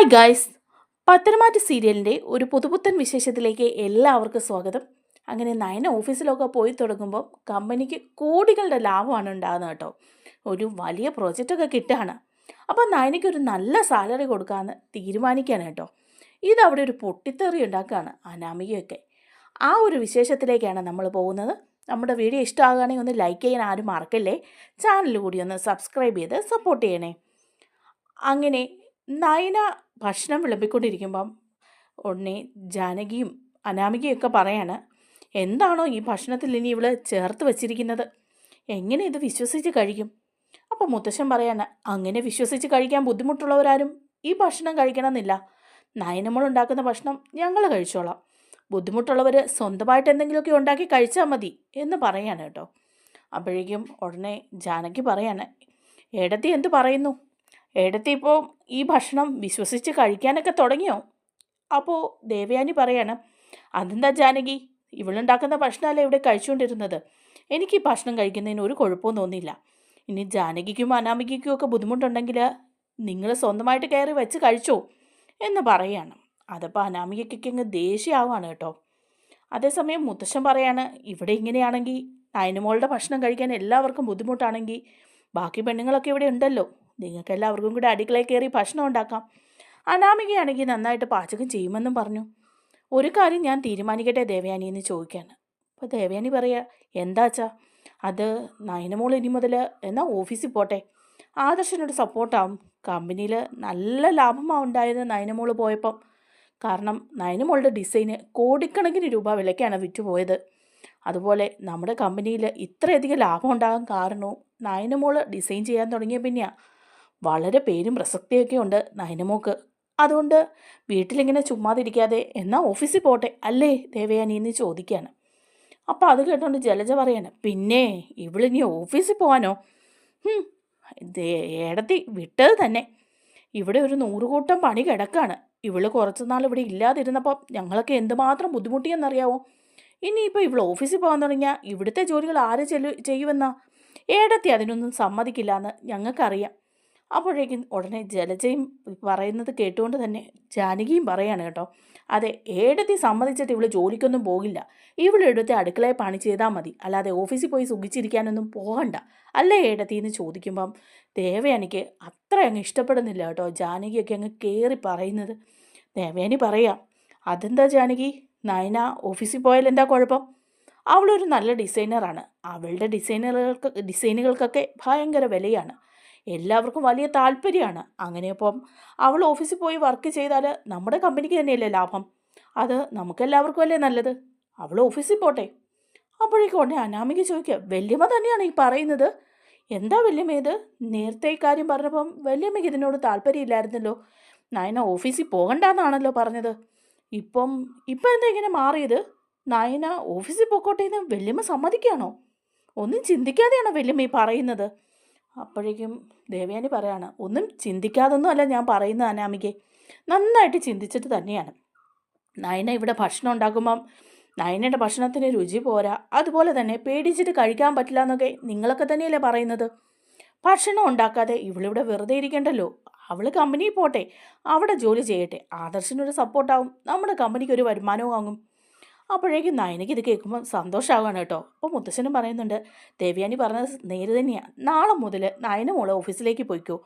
Hi guys, പത്തനംമാറ്റ് സീരിയലിൻ്റെ ഒരു പുതുപുത്തൻ വിശേഷത്തിലേക്ക് എല്ലാവർക്കും സ്വാഗതം. അങ്ങനെ നയന ഓഫീസിലൊക്കെ പോയി തുടങ്ങുമ്പോൾ കമ്പനിക്ക് കോടികളുടെ ലാഭമാണ് ഉണ്ടാകുന്നത് കേട്ടോ. ഒരു വലിയ പ്രോജക്റ്റൊക്കെ കിട്ടുകയാണ്. അപ്പോൾ നയനയ്ക്ക് ഒരു നല്ല സാലറി കൊടുക്കാമെന്ന് തീരുമാനിക്കുകയാണ് കേട്ടോ. ഇതവിടെ ഒരു പൊട്ടിത്തെറി ഉണ്ടാക്കുകയാണ് അനാമികയൊക്കെ. ആ ഒരു വിശേഷത്തിലേക്കാണ് നമ്മൾ പോകുന്നത്. നമ്മുടെ വീഡിയോ ഇഷ്ടമാകുകയാണെങ്കിൽ ഒന്ന് ലൈക്ക് ചെയ്യാൻ ആരും മറക്കല്ലേ. ചാനൽ കൂടി ഒന്ന് സബ്സ്ക്രൈബ് ചെയ്ത് സപ്പോർട്ട് ചെയ്യണേ. അങ്ങനെ നയന ഭക്ഷണം വിളമ്പിക്കൊണ്ടിരിക്കുമ്പം ഉടനെ ജാനകിയും അനാമികയൊക്കെ പറയാണ്, എന്താണോ ഈ ഭക്ഷണത്തിൽ ഇനി ഇവൾ ചേർത്ത് വച്ചിരിക്കുന്നത്, എങ്ങനെ ഇത് വിശ്വസിച്ച് കഴിക്കും? അപ്പോൾ മുത്തശ്ശൻ പറയാണ്, അങ്ങനെ വിശ്വസിച്ച് കഴിക്കാൻ ബുദ്ധിമുട്ടുള്ളവരാരും ഈ ഭക്ഷണം കഴിക്കണമെന്നില്ല. നയനമോൾ ഉണ്ടാക്കുന്ന ഭക്ഷണം ഞങ്ങൾ കഴിച്ചോളാം. ബുദ്ധിമുട്ടുള്ളവർ സ്വന്തമായിട്ട് എന്തെങ്കിലുമൊക്കെ ഉണ്ടാക്കി കഴിച്ചാൽ മതി എന്ന് പറയാണ് കേട്ടോ. അപ്പോഴേക്കും ഉടനെ ജാനകി പറയാണ്, ഏടത്തി എന്ത് പറയുന്നു? ഏടത്തി ഇപ്പോൾ ഈ ഭക്ഷണം വിശ്വസിച്ച് കഴിക്കാനൊക്കെ തുടങ്ങിയോ? അപ്പോൾ ദേവയാനി പറയാണ്, അതെന്താ ജാനകി, ഇവളുണ്ടാക്കുന്ന ഭക്ഷണമല്ലേ ഇവിടെ കഴിച്ചുകൊണ്ടിരുന്നത്. എനിക്ക് ഈ ഭക്ഷണം കഴിക്കുന്നതിന് ഒരു കുഴപ്പവും തോന്നിയില്ല. ഇനി ജാനകിക്കും അനാമികയ്ക്കും ഒക്കെ ബുദ്ധിമുട്ടുണ്ടെങ്കിൽ നിങ്ങൾ സ്വന്തമായിട്ട് കയറി വെച്ച് കഴിച്ചോ എന്ന് പറയാണ്. അതപ്പോൾ അനാമികയ്ക്കൊക്കെ അങ്ങ് ദേഷ്യമാവാണ് കേട്ടോ. അതേസമയം മുത്തശ്ശൻ പറയാണ്, ഇവിടെ ഇങ്ങനെയാണെങ്കിൽ നയനമോളുടെ ഭക്ഷണം കഴിക്കാൻ എല്ലാവർക്കും ബുദ്ധിമുട്ടാണെങ്കിൽ ബാക്കി പെണ്ണുങ്ങളൊക്കെ ഇവിടെ ഉണ്ടല്ലോ, നിങ്ങൾക്ക് എല്ലാവർക്കും കൂടെ അടുക്കളയിൽ കയറി ഭക്ഷണം ഉണ്ടാക്കാം. അനാമികയാണെങ്കിൽ നന്നായിട്ട് പാചകം ചെയ്യുമെന്നും പറഞ്ഞു. ഒരു കാര്യം ഞാൻ തീരുമാനിക്കട്ടെ ദേവയാനി എന്ന് ചോദിക്കാണ്. അപ്പോൾ ദേവയാനി പറയുക, എന്താച്ചാ? അത് നയനമോൾ ഇനി മുതൽ എന്നാൽ ഓഫീസിൽ പോട്ടെ, ആദർശനോട് സപ്പോർട്ടാവും. കമ്പനിയിൽ നല്ല ലാഭമാണ് ഉണ്ടായത് നയനമോൾ പോയപ്പം. കാരണം നയനമോളുടെ ഡിസൈന് കോടിക്കണക്കിന് രൂപ വിലയ്ക്കാണ് വിറ്റുപോയത്. അതുപോലെ നമ്മുടെ കമ്പനിയിൽ ഇത്രയധികം ലാഭം ഉണ്ടാകാൻ കാരണവും നയനമോൾ ഡിസൈൻ ചെയ്യാൻ തുടങ്ങിയ പിന്നെയാണ്. വളരെ പേരും പ്രസക്തിയൊക്കെ ഉണ്ട് നയനമോൾക്ക്. അതുകൊണ്ട് വീട്ടിലിങ്ങനെ ചുമ്മാതിരിക്കാതെ എന്നാൽ ഓഫീസിൽ പോട്ടെ അല്ലേ ദേവയാനി എന്ന് ചോദിക്കുകയാണ്. അപ്പോൾ അത് കേട്ടോണ്ട് ജലജ പറയാണ്, പിന്നെ ഇവളിനി ഓഫീസിൽ പോകാനോ? ഏടത്തി വിട്ടത് തന്നെ. ഇവിടെ ഒരു 100 കൂട്ടം പണി കിടക്കാണ്. ഇവള് കുറച്ച് നാൾ ഇവിടെ ഇല്ലാതിരുന്നപ്പം ഞങ്ങളൊക്കെ എന്തുമാത്രം ബുദ്ധിമുട്ടിയെന്നറിയാവോ? ഇനിയിപ്പോൾ ഇവൾ ഓഫീസിൽ പോകാൻ തുടങ്ങിയാൽ ഇവിടുത്തെ ജോലികൾ ആര് ചെയ്യുമെന്നാ? ഏടത്തി അതിനൊന്നും സമ്മതിക്കില്ല എന്ന് ഞങ്ങൾക്കറിയാം. അപ്പോഴേക്കും ഉടനെ ജലജയും പറയുന്നത് കേട്ടുകൊണ്ട് തന്നെ ജാനകിയും പറയാണ് കേട്ടോ, അതെ, ഏടത്തി സമ്മതിച്ചിട്ട് ഇവൾ ജോലിക്കൊന്നും പോകില്ല. ഇവളെടുത്ത് അടുക്കളയെ പണി ചെയ്താൽ മതി, അല്ലാതെ ഓഫീസിൽ പോയി സുഖിച്ചിരിക്കാനൊന്നും പോകണ്ട അല്ലേ ഏടത്തി എന്ന് ചോദിക്കുമ്പം ദേവയാനിക്ക് അത്ര അങ്ങ് ഇഷ്ടപ്പെടുന്നില്ല കേട്ടോ. ജാനകിയൊക്കെ അങ്ങ് കയറി പറയുന്നത്. ദേവയാനി പറയാം, അതെന്താ ജാനകി, നയന ഓഫീസിൽ പോയാൽ എന്താ കുഴപ്പം? അവളൊരു നല്ല ഡിസൈനറാണ്. അവളുടെ ഡിസൈനുകൾക്കൊക്കെ ഭയങ്കര വിലയാണ്. എല്ലാവർക്കും വലിയ താല്പര്യമാണ്. അങ്ങനെയപ്പം അവൾ ഓഫീസിൽ പോയി വർക്ക് ചെയ്താൽ നമ്മുടെ കമ്പനിക്ക് തന്നെയല്ലേ ലാഭം? അത് നമുക്കെല്ലാവർക്കും അല്ലേ നല്ലത്? അവൾ ഓഫീസിൽ പോട്ടെ. അപ്പോഴേക്കും ഉടനെ അനാമിക ചോദിക്കുക, വല്യമ്മ തന്നെയാണ് ഈ പറയുന്നത്? എന്താ വല്യമ്മ ഇത്? നേരത്തെ ഈ കാര്യം പറഞ്ഞപ്പം വല്യമ്മയ്ക്ക് ഇതിനോട് താല്പര്യമില്ലായിരുന്നല്ലോ. നയന ഓഫീസിൽ പോകണ്ടെന്നാണല്ലോ പറഞ്ഞത്. ഇപ്പം എന്താ ഇങ്ങനെ മാറിയത്? നയന ഓഫീസിൽ പോയിക്കോട്ടെ എന്ന് വല്യമ്മ സമ്മതിക്കുകയാണോ? ഒന്നും ചിന്തിക്കാതെയാണോ വല്യമ്മ ഈ പറയുന്നത്? അപ്പോഴേക്കും ദേവയാനി പറയാണ്, ഒന്നും ചിന്തിക്കാതൊന്നും അല്ല ഞാൻ പറയുന്നത് അനാമികെ, നന്നായിട്ട് ചിന്തിച്ചിട്ട് തന്നെയാണ്. നയന ഇവിടെ ഭക്ഷണം ഉണ്ടാക്കുമ്പം നയനയുടെ ഭക്ഷണത്തിന് രുചി പോരാ, അതുപോലെ തന്നെ പേടിച്ചിട്ട് കഴിക്കാൻ പറ്റില്ല എന്നൊക്കെ നിങ്ങളൊക്കെ തന്നെയല്ലേ പറയുന്നത്. ഭക്ഷണം ഉണ്ടാക്കാതെ ഇവളിവിടെ വെറുതെ ഇരിക്കണ്ടല്ലോ. അവൾ കമ്പനിയിൽ പോട്ടെ, അവിടെ ജോലി ചെയ്യട്ടെ, ആദർശനൊരു സപ്പോർട്ടാവും, നമ്മുടെ കമ്പനിക്ക് ഒരു വരുമാനവും വാങ്ങും. അപ്പോഴേക്കും നയനയ്ക്ക് ഇത് കേൾക്കുമ്പോൾ സന്തോഷമാവുകയാണ് കേട്ടോ. അപ്പോൾ മുത്തശ്ശനും പറയുന്നുണ്ട്, ദേവയാനി പറഞ്ഞത് നേരെ തന്നെയാണ്, നാളെ മുതൽ നയന മോളെ ഓഫീസിലേക്ക് പോയിക്കോ.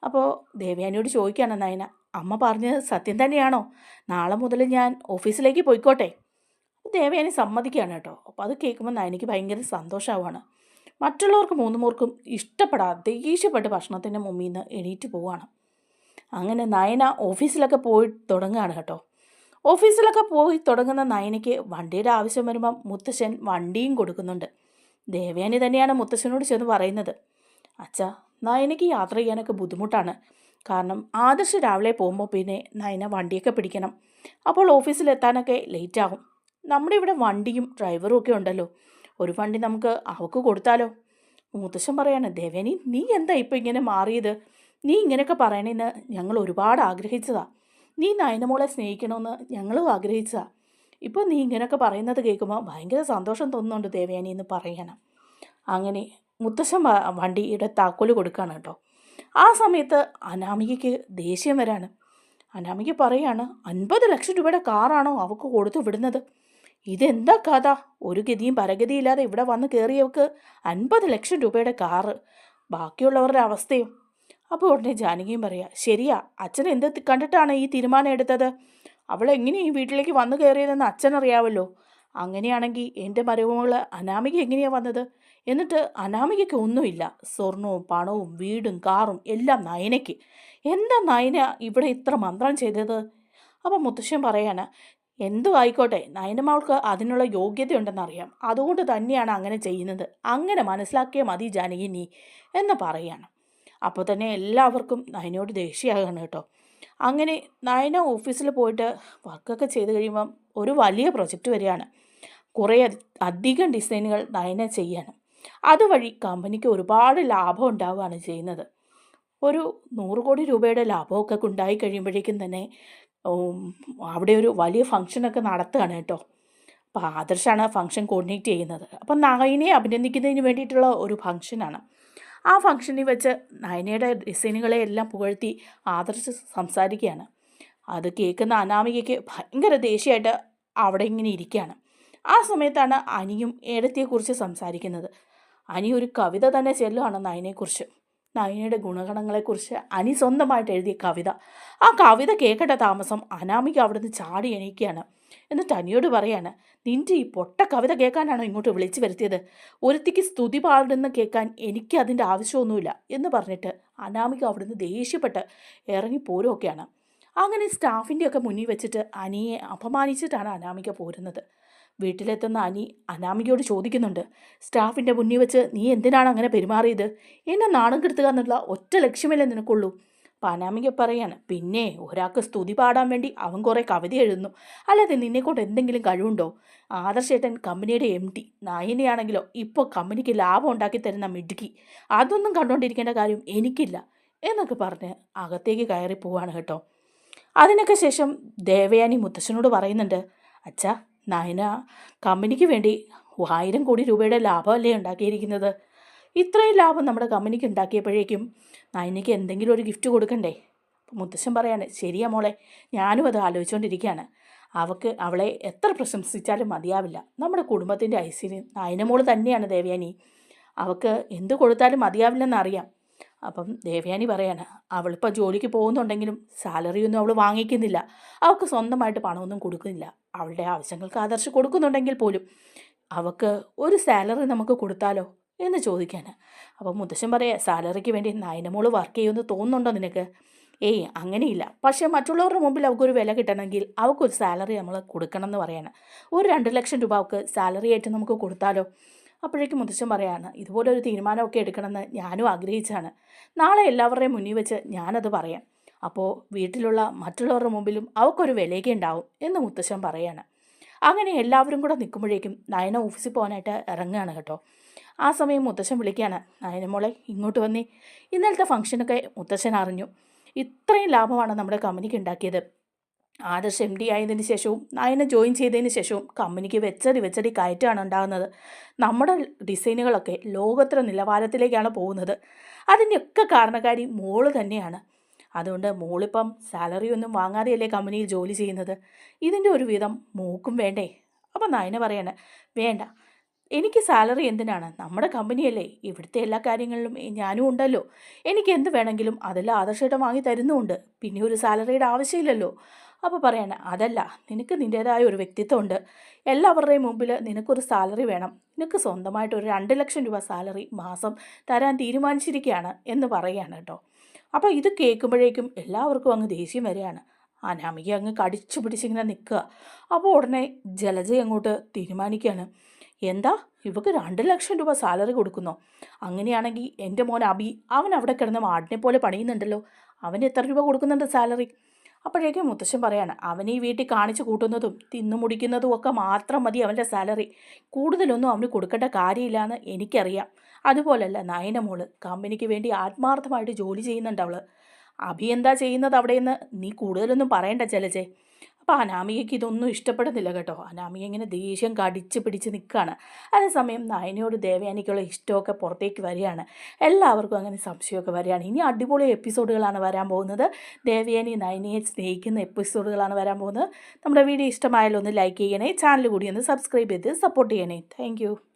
അപ്പോൾ ദേവയാനിയോട് ചോദിക്കുകയാണ് നയന, അമ്മ പറഞ്ഞത് സത്യം തന്നെയാണോ? നാളെ മുതൽ ഞാൻ ഓഫീസിലേക്ക് പോയിക്കോട്ടെ? ദേവയാനി സമ്മതിക്കുകയാണ് കേട്ടോ. അപ്പോൾ അത് കേൾക്കുമ്പോൾ നയനയ്ക്ക് ഭയങ്കര സന്തോഷമാവുകയാണ്. മറ്റുള്ളവർക്ക് മൂന്നുമൂർക്കും ദേഷ്യപ്പെട്ട് ഭക്ഷണത്തിൻ്റെ മുമ്പിൽ നിന്ന് എണീറ്റ് പോവുകയാണ്. അങ്ങനെ നയന ഓഫീസിലൊക്കെ പോയി തുടങ്ങുകയാണ് കേട്ടോ. ഓഫീസിലൊക്കെ പോയി തുടങ്ങുന്ന നയനയ്ക്ക് വണ്ടിയുടെ ആവശ്യം വരുമ്പം മുത്തശ്ശൻ വണ്ടിയും കൊടുക്കുന്നുണ്ട്. ദേവയാനി തന്നെയാണ് മുത്തശ്ശനോട് ചെന്ന് പറയുന്നത്, അച്ഛാ, നയനയ്ക്ക് യാത്ര ചെയ്യാനൊക്കെ ബുദ്ധിമുട്ടാണ്. കാരണം ആദർശ് രാവിലെ പോകുമ്പോൾ പിന്നെ നയന വണ്ടിയൊക്കെ പിടിക്കണം. അപ്പോൾ ഓഫീസിലെത്താനൊക്കെ ലേറ്റാകും. നമ്മുടെ ഇവിടെ വണ്ടിയും ഡ്രൈവറും ഒക്കെ ഉണ്ടല്ലോ, ഒരു വണ്ടി നമുക്ക് അവൾക്ക് കൊടുത്താലോ? മുത്തശ്ശൻ പറയാണ്, ദേവയാനി, നീ എന്താ ഇപ്പോൾ ഇങ്ങനെ മാറിയത്? നീ ഇങ്ങനെയൊക്കെ പറയണേന്ന് ഞങ്ങൾ ഒരുപാട് ആഗ്രഹിച്ചതാ. നീ നയനമോളെ സ്നേഹിക്കണമെന്ന് ഞങ്ങളും ആഗ്രഹിച്ചതാ. ഇപ്പോൾ നീ ഇങ്ങനെയൊക്കെ പറയുന്നത് കേൾക്കുമ്പോൾ ഭയങ്കര സന്തോഷം തോന്നുന്നുണ്ട് ദേവയാനി എന്ന് പറയണം. അങ്ങനെ മുത്തശ്ശൻ വണ്ടിയുടെ താക്കോല് കൊടുക്കുകയാണ് കേട്ടോ. ആ സമയത്ത് അനാമികയ്ക്ക് ദേഷ്യം വരാണ്. അനാമിക പറയാണ്, 50 ലക്ഷം രൂപയുടെ കാറാണോ അവൾക്ക് കൊടുത്തു വിടുന്നത്? ഇതെന്താ കഥ? ഒരു ഗതിയും പരഗതിയില്ലാതെ ഇവിടെ വന്ന് കയറിയവർക്ക് 50 ലക്ഷം രൂപയുടെ കാറ്, ബാക്കിയുള്ളവരുടെ അവസ്ഥയും. അപ്പോൾ ഉടനെ ജാനകിയും പറയാ, ശരിയാ, അച്ഛൻ എന്ത് കണ്ടിട്ടാണ് ഈ തീരുമാനം എടുത്തത്? അവളെങ്ങനെയാണ് ഈ വീട്ടിലേക്ക് വന്നു കയറിയതെന്ന് അച്ഛനറിയാവല്ലോ. അങ്ങനെയാണെങ്കിൽ എൻ്റെ മരുമകൾ അനാമിക എങ്ങനെയാണ് വന്നത്? എന്നിട്ട് അനാമികയ്ക്ക് ഒന്നുമില്ല, സ്വർണവും പണവും വീടും കാറും എല്ലാം നയനയ്ക്ക്. എന്താ നയന ഇവിടെ ഇത്ര മന്ത്രം ചെയ്തത്? അപ്പം മുത്തശ്ശൻ പറയാണ്, എന്തും ആയിക്കോട്ടെ, നയനമ്മൾക്ക് അതിനുള്ള യോഗ്യതയുണ്ടെന്നറിയാം, അതുകൊണ്ട് തന്നെയാണ് അങ്ങനെ ചെയ്യുന്നത്. അങ്ങനെ മനസ്സിലാക്കിയാൽ മതി ജാനകി നീ എന്ന് പറയാണ്. അപ്പോൾ തന്നെ എല്ലാവർക്കും നയനയോട് ദേഷ്യമാകാണ് കേട്ടോ. അങ്ങനെ നയന ഓഫീസിൽ പോയിട്ട് വർക്കൊക്കെ ചെയ്ത് കഴിയുമ്പം ഒരു വലിയ പ്രൊജക്റ്റ് വരികയാണ്. കുറേ അധികം ഡിസൈനുകൾ നയന ചെയ്യണം. അതുവഴി കമ്പനിക്ക് ഒരുപാട് ലാഭം ഉണ്ടാവുകയാണ് ചെയ്യുന്നത്. ഒരു 100 കോടി രൂപയുടെ ലാഭമൊക്കെ ഉണ്ടായി കഴിയുമ്പോഴേക്കും തന്നെ അവിടെ ഒരു വലിയ ഫംഗ്ഷനൊക്കെ നടത്തുകയാണ് കേട്ടോ. അപ്പോൾ ആദർശാണ് ഫംഗ്ഷൻ കോർഡിനേറ്റ് ചെയ്യുന്നത്. അപ്പം നയനയെ അഭിനന്ദിക്കുന്നതിന് വേണ്ടിയിട്ടുള്ള ഒരു ഫംഗ്ഷനാണ്. ആ ഫംഗ്ഷനിൽ വെച്ച് നയനയുടെ ഡിസൈനുകളെ എല്ലാം പുകഴ്ത്തി ആദർശ് സംസാരിക്കുകയാണ്. അത് കേൾക്കുന്ന അനാമികയ്ക്ക് ഭയങ്കര ദേഷ്യമായിട്ട് അവിടെ ഇങ്ങനെ ഇരിക്കുകയാണ്. ആ സമയത്താണ് അനിയും ഏടത്തിയെക്കുറിച്ച് സംസാരിക്കുന്നത്. അനി ഒരു കവിത തന്നെ ചെല്ലുകയാണ് നയനെക്കുറിച്ച്, നയനയുടെ ഗുണഗണങ്ങളെക്കുറിച്ച് അനി സ്വന്തമായിട്ട് എഴുതിയ കവിത. ആ കവിത കേൾക്കേണ്ട താമസം അനാമിക അവിടുന്ന് ചാടി എണീക്കുകയാണ്. എന്നിട്ട് അനിയോട് പറയാണ്, നിൻ്റെ ഈ പൊട്ട കവിത കേൾക്കാനാണോ ഇങ്ങോട്ട് വിളിച്ചു വരുത്തിയത്? ഒരുത്തിക്ക് സ്തുതി പാടുന്ന കേൾക്കാൻ എനിക്ക് അതിൻ്റെ ആവശ്യമൊന്നുമില്ല എന്ന് പറഞ്ഞിട്ട് അനാമിക അവിടുന്ന് ദേഷ്യപ്പെട്ട് ഇറങ്ങിപ്പോരുമൊക്കെയാണ്. അങ്ങനെ സ്റ്റാഫിൻ്റെയൊക്കെ മുന്നിൽ വെച്ചിട്ട് അനിയെ അപമാനിച്ചിട്ടാണ് അനാമിക പോരുന്നത്. വീട്ടിലെത്തുന്ന അനി അനാമികയോട് ചോദിക്കുന്നുണ്ട്, സ്റ്റാഫിൻ്റെ മുന്നിൽ വെച്ച് നീ എന്തിനാണ് അങ്ങനെ പെരുമാറിയത്? എന്നെ നാണം കെടുത്തുക എന്നുള്ള ഒറ്റ ലക്ഷ്യമല്ലേ നിനക്കുള്ളൂ? അപ്പം അനാമിക പറയാണ്, പിന്നെ ഒരാൾക്ക് സ്തുതി പാടാൻ വേണ്ടി അവൻ കുറേ കവിത എഴുതുന്നു, അല്ലാതെ നിന്നെക്കൊണ്ട് എന്തെങ്കിലും കഴിവുണ്ടോ? ആദർശേട്ടൻ കമ്പനിയുടെ MD, നയനയാണെങ്കിലോ ഇപ്പോൾ കമ്പനിക്ക് ലാഭം ഉണ്ടാക്കി തരുന്ന മിടുക്കി, അതൊന്നും കണ്ടുകൊണ്ടിരിക്കേണ്ട കാര്യം എനിക്കില്ല എന്നൊക്കെ പറഞ്ഞ് അകത്തേക്ക് കയറി പോവാണ് കേട്ടോ. അതിനൊക്കെ ശേഷം ദേവയാനി മുത്തശ്ശനോട് പറയുന്നുണ്ട്, അച്ഛാ, നയന കമ്പനിക്ക് വേണ്ടി 1000 കോടി രൂപയുടെ ലാഭമല്ലേ ഉണ്ടാക്കിയിരിക്കുന്നത്. ഇത്രയും ലാഭം നമ്മുടെ കമ്പനിക്ക് ഉണ്ടാക്കിയപ്പോഴേക്കും നയനയ്ക്ക് എന്തെങ്കിലും ഒരു ഗിഫ്റ്റ് കൊടുക്കണ്ടേ? മുത്തശ്ശൻ പറയാണ്, ശരിയാ മോളെ, ഞാനും അത് ആലോചിച്ചുകൊണ്ടിരിക്കുകയാണ്. അവളെ എത്ര പ്രശംസിച്ചാലും മതിയാവില്ല. നമ്മുടെ കുടുംബത്തിൻ്റെ ഐശ്വര്യം നയനമോള് തന്നെയാണ് ദേവയാനി. അവൾക്ക് എന്ത് കൊടുത്താലും മതിയാവില്ലെന്നറിയാം. അപ്പം ദേവയാനി പറയാണ്, അവളിപ്പോൾ ജോലിക്ക് പോകുന്നുണ്ടെങ്കിലും സാലറിയൊന്നും അവൾ വാങ്ങിക്കുന്നില്ല, അവൾക്ക് സ്വന്തമായിട്ട് പണമൊന്നും കൊടുക്കുന്നില്ല. അവളുടെ ആവശ്യങ്ങൾക്ക് ആദർശ് കൊടുക്കുന്നുണ്ടെങ്കിൽ പോലും അവൾക്ക് ഒരു സാലറി നമുക്ക് കൊടുത്താലോ എന്ന് ചോദിക്കാൻ. അപ്പം മുത്തശ്ശൻ പറയാം, സാലറിക്ക് വേണ്ടി നയനമോള് വർക്ക് ചെയ്യുമെന്ന് തോന്നുന്നുണ്ടോ നിനക്ക്? ഏയ് അങ്ങനെയില്ല, പക്ഷേ മറ്റുള്ളവരുടെ മുമ്പിൽ അവൾക്കൊരു വില കിട്ടണമെങ്കിൽ അവൾക്കൊരു സാലറി നമ്മൾ കൊടുക്കണം എന്ന് പറയാണ്. ഒരു 2 ലക്ഷം രൂപ അവൾക്ക് സാലറി ആയിട്ട് നമുക്ക് കൊടുത്താലോ? അപ്പോഴേക്കും മുത്തശ്ശൻ പറയാണ്, ഇതുപോലൊരു തീരുമാനമൊക്കെ എടുക്കണമെന്ന് ഞാനും ആഗ്രഹിച്ചാണ്. നാളെ എല്ലാവരുടെയും മുന്നിൽ വെച്ച് ഞാനത് പറയാം. അപ്പോൾ വീട്ടിലുള്ള മറ്റുള്ളവരുടെ മുമ്പിലും അവൾക്കൊരു വിലയൊക്കെ ഉണ്ടാവും എന്ന് മുത്തശ്ശൻ പറയാണ്. അങ്ങനെ എല്ലാവരും കൂടെ നിൽക്കുമ്പോഴേക്കും നയന ഓഫീസിൽ പോകാനായിട്ട് ഇറങ്ങുകയാണ് കേട്ടോ. ആ സമയം മുത്തശ്ശൻ വിളിക്കുകയാണ്, നയനമോളെ ഇങ്ങോട്ട് വന്നേ. ഇന്നലത്തെ ഫംഗ്ഷനൊക്കെ മുത്തശ്ശൻ അറിഞ്ഞു. ഇത്രയും ലാഭമാണ് നമ്മുടെ കമ്പനിക്ക് ഉണ്ടാക്കിയത്. ആദർശ് MD ആയതിന് ശേഷവും നയന ജോയിൻ ചെയ്തതിന് ശേഷവും കമ്പനിക്ക് വെച്ചടി കയറ്റമാണ് ഉണ്ടാകുന്നത്. നമ്മുടെ ഡിസൈനുകളൊക്കെ ലോകോത്തര നിലവാരത്തിലേക്കാണ് പോകുന്നത്. അതിൻ്റെയൊക്കെ കാരണക്കാരി മോള് തന്നെയാണ്. അതുകൊണ്ട് മോളിപ്പം സാലറി ഒന്നും വാങ്ങാതെയല്ലേ കമ്പനിയിൽ ജോലി ചെയ്യുന്നത്. ഇതിൻ്റെ ഒരു വിധം മോക്കും വേണ്ടേ? അപ്പം നയന പറയാണ്, വേണ്ട, എനിക്ക് സാലറി എന്തിനാണ്? നമ്മുടെ കമ്പനിയല്ലേ, ഇവിടുത്തെ എല്ലാ കാര്യങ്ങളിലും ഞാനും ഉണ്ടല്ലോ. എനിക്ക് എന്ത് വേണമെങ്കിലും അതെല്ലാം ആദർശമായിട്ട് വാങ്ങി തരുന്നുമുണ്ട്. പിന്നെ ഒരു സാലറിയുടെ ആവശ്യമില്ലല്ലോ. അപ്പോൾ പറയാണ്, അതല്ല, നിനക്ക് നിൻ്റേതായ ഒരു വ്യക്തിത്വമുണ്ട്. എല്ലാവരുടെയും മുമ്പിൽ നിനക്കൊരു സാലറി വേണം. നിനക്ക് സ്വന്തമായിട്ട് ഒരു 2 ലക്ഷം രൂപ സാലറി മാസം തരാൻ തീരുമാനിച്ചിരിക്കുകയാണ് എന്ന് പറയുകയാണ് കേട്ടോ. അപ്പോൾ ഇത് കേൾക്കുമ്പോഴേക്കും എല്ലാവർക്കും അങ്ങ് ദേഷ്യം വരികയാണ്. അനാമിക അങ്ങ് കടിച്ചു പിടിച്ചിങ്ങനെ നിൽക്കുക. അപ്പോൾ ഉടനെ ജലജ അങ്ങോട്ട് തീരുമാനിക്കുകയാണ്, എന്താ ഇവക്ക് 2 ലക്ഷം രൂപ സാലറി കൊടുക്കുന്നോ? അങ്ങനെയാണെങ്കിൽ എൻ്റെ മോൻ അബി, അവൻ അവിടെ കിടന്ന് മാടിനെ പോലെ പണിയുന്നുണ്ടല്ലോ, അവന് എത്ര രൂപ കൊടുക്കുന്നുണ്ട് സാലറി? അപ്പോഴേക്കും മുത്തശ്ശൻ പറയാണ്, അവൻ ഈ വീട്ടിൽ കാണിച്ചു കൂട്ടുന്നതും തിന്നു മുടിക്കുന്നതും ഒക്കെ മാത്രം മതി അവൻ്റെ സാലറി, കൂടുതലൊന്നും അവന് കൊടുക്കേണ്ട കാര്യമില്ലയെന്ന് എനിക്കറിയാം. അതുപോലല്ല നയനമോള്, കമ്പനിക്ക് വേണ്ടി ആത്മാർത്ഥമായിട്ട് ജോലി ചെയ്യുന്നുണ്ട് അവൾ. അഭി എന്താ ചെയ്യുന്നത് അവിടെയെന്ന് നീ കൂടുതലൊന്നും പറയണ്ട ജലജെ. അപ്പോൾ അനാമികയ്ക്ക് ഇതൊന്നും ഇഷ്ടപ്പെടുന്നില്ല കേട്ടോ. അനാമിക ഇങ്ങനെ ദേഷ്യം കടിച്ച് പിടിച്ച് നിൽക്കുകയാണ്. അതേസമയം നയനയോട് ദേവയാനിക്കുള്ള ഇഷ്ടമൊക്കെ പുറത്തേക്ക് വരികയാണ്. എല്ലാവർക്കും അങ്ങനെ സംശയമൊക്കെ വരികയാണ്. ഇനി അടിപൊളി എപ്പിസോഡുകളാണ് വരാൻ പോകുന്നത്. ദേവയാനി നയനയെ സ്നേഹിക്കുന്ന എപ്പിസോഡുകളാണ് വരാൻ പോകുന്നത്. നമ്മുടെ വീഡിയോ ഇഷ്ടമായാലോ ഒന്ന് ലൈക്ക് ചെയ്യണേ, ചാനൽ കൂടി ഒന്ന് സബ്സ്ക്രൈബ് ചെയ്ത് സപ്പോർട്ട് ചെയ്യണേ. താങ്ക്